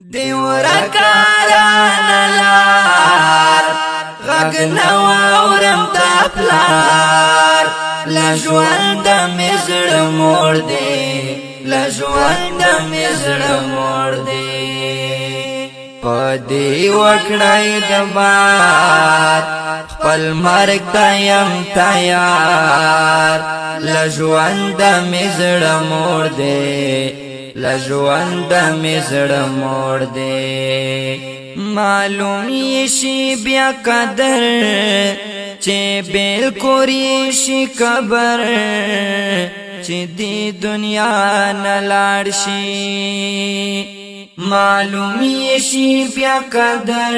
دیورکاران لار غږ نواورم دا پلار لژوند مې زړه موړ دی لژوند مې زړه موړ دی په دې وکړای د بار خپل مرګ ته یم تیار لژوند مې زړه موړ دی لژوند مې زړه موړ دی معلوم یې شي بیا قدر چې بالکل یې شي قبر چې دې دنیا نه لاړ شي معلوم یې شي بیا قدر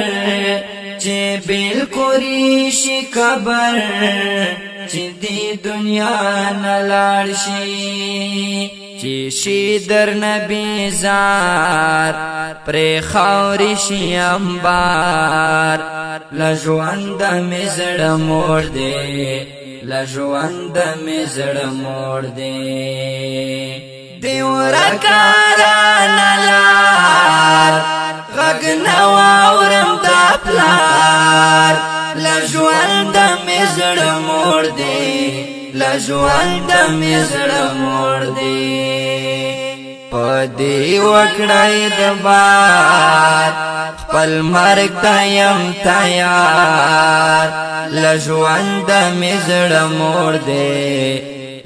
چې بالکل یې شي قبر چې دې دنیا نه لاړ شي چې شي در نبی زار پر خاوري شي انبار لژوند مې زړه موړ دی لژوند مې زړه موړ دی دیورکاران لار غږ نواورم دا پلار لژوند مې زړه موړ دی لژوند مې زړه موړ دی په دې وکړای د بار خپل مرګ ته یم تیار لژوند مې زړه موړ دی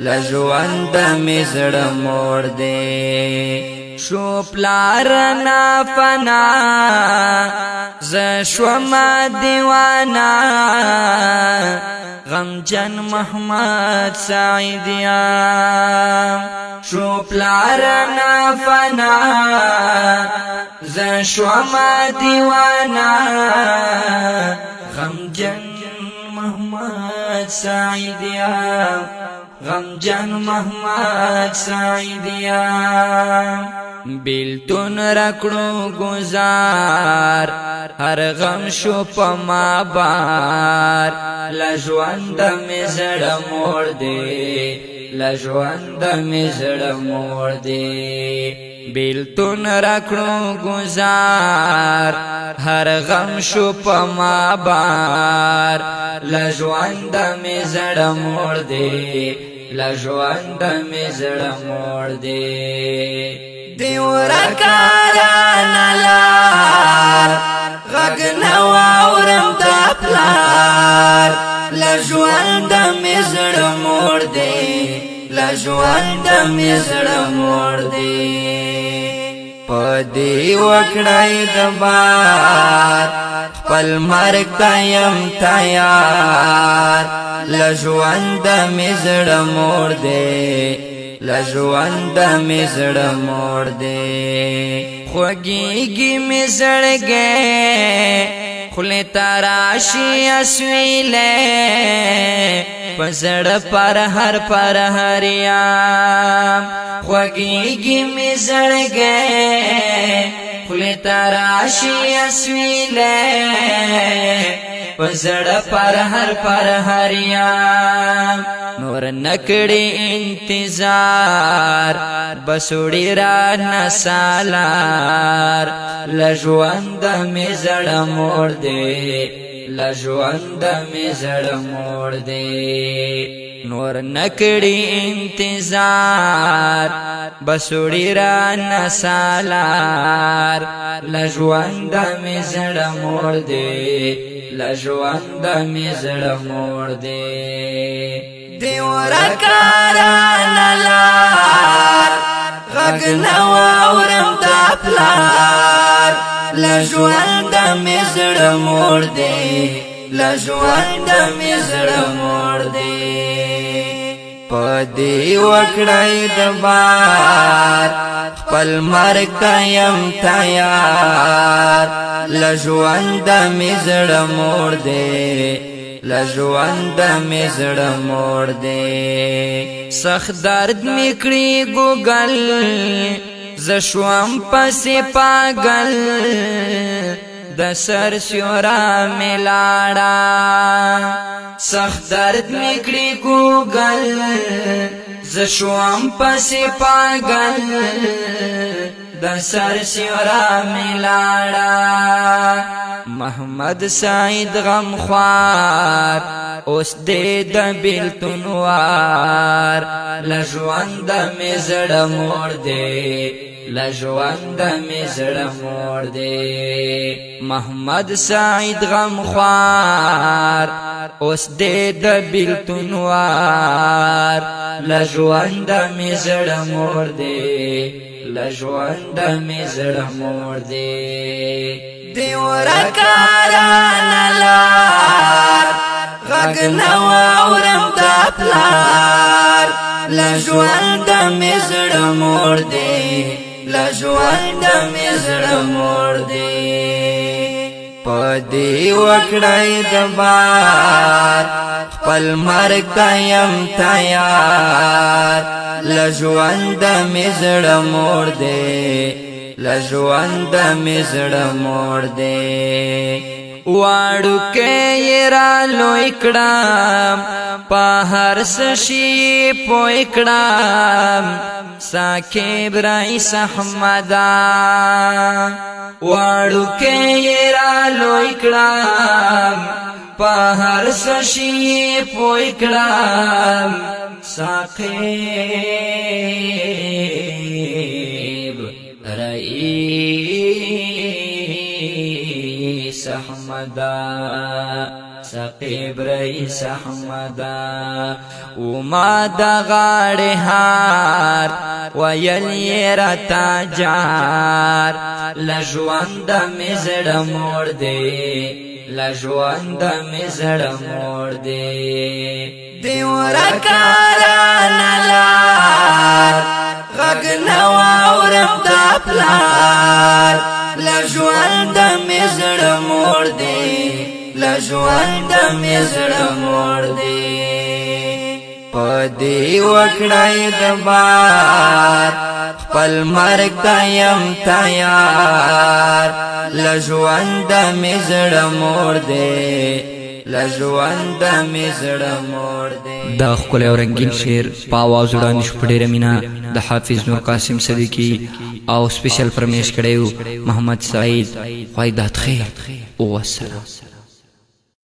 لژوند مې زړه موړ دی شو پلار نا فنا ز شوما دیوانا غمجن محمد سعیدیام شو پلار نا فنا ز شوما دیوانا غمجن محمد سعیدیام غمجن محمد سعیدیام بیلتون رکڑو گزار ہر غم شو پما بار لژوند مې زړه موړ دی لژوند مې زړه موړ دی بیلتون رکڑو گزار ہر غم شو پما بار لژوند مې زړه موړ دی لژوند مې زړه موړ دی دیورکاران لار غږ نواورم دا پلار لژوند مې زړه موړ دی لژوند مې زړه موړ دی په دې وکړای د بار خپل مرګ ته یم تیار لژوند مې زړه موړ دی لژوند مې زړه موړ دی خوږیږي مې زړګی خولې ته راشي اسویلی په زړه پر هر یم خوږیږي مې زړګی خولې ته راشي اسویلی په زړه پر هر یم نور نکړي انتظار بسوړي را نسالار لژوند مې زړه موړ دی لژوند مې زړه موړ دی نور نکړي انتظار بسوړي را نسالار لژوند مې زړه موړ دی لژوند مې زړه موړ دی دیورکاران لار غږ نواورم دا پلار لژوند مې زړه موړ دی لژوند مې زړه موړ دی په دې وکړای د بار خپل مرګ ته یم تیار لژوند مې زړه موړ دی لژوند مې زړه موړ دی سخت درد مې کړی ګوګل ز شوم پسې پاگل د سر سیورا مې لاړه سخت درد مې کړی ګوګل ز شوم پسې پاگل د سر سیورا ملاړه محمد سعید غمخوار اوس دې د بیلتون وار لژوند مې زړه موړ دې لژوند مې زړه موړ دې محمد سعید غمخوار اوس دې د بیلتون وار لژوند مې زړه موړ دې لژوند مې زړه موړ دې دیورا کارانه لار غږ نه واورم د پلار لژوند مې زړه موړ دې لژوند مې زړه موړ دې په دې وکړی د بار خپل مرګ ته یم تیار لژوند مې زړه موړ دې لژوند مې زړه موړ دې واړو کې یې را لوی کړم په هر څه شي پوه کړم ساقب رئیس احمده واړو کې یې را لوی کړم په هر څه شي پوه کړم ساقب رئیس احمده ساقب رئیس احمده وما د غاړې هار ویل یې راته جار لژوند مې زړه موړ دې لژوند مې زړه موړ دې دیوره کارانه لار غږ نه واورم د پلار لژوند مې زړه موړ دې لژوند مې زړه موړ دې په دې وکړی د بار خپل مرګ ته یم تیار لژوند مې زړه موړ دې لژوند مې زړه موړ دې دا ښکلی او رنګین شعر په آواز وړاندې شو په ډېره مینه د حافظ نور قاسم صدیقي او سپیشل فرمیش کړی و محمد سعید خدای داد خیر والسلام.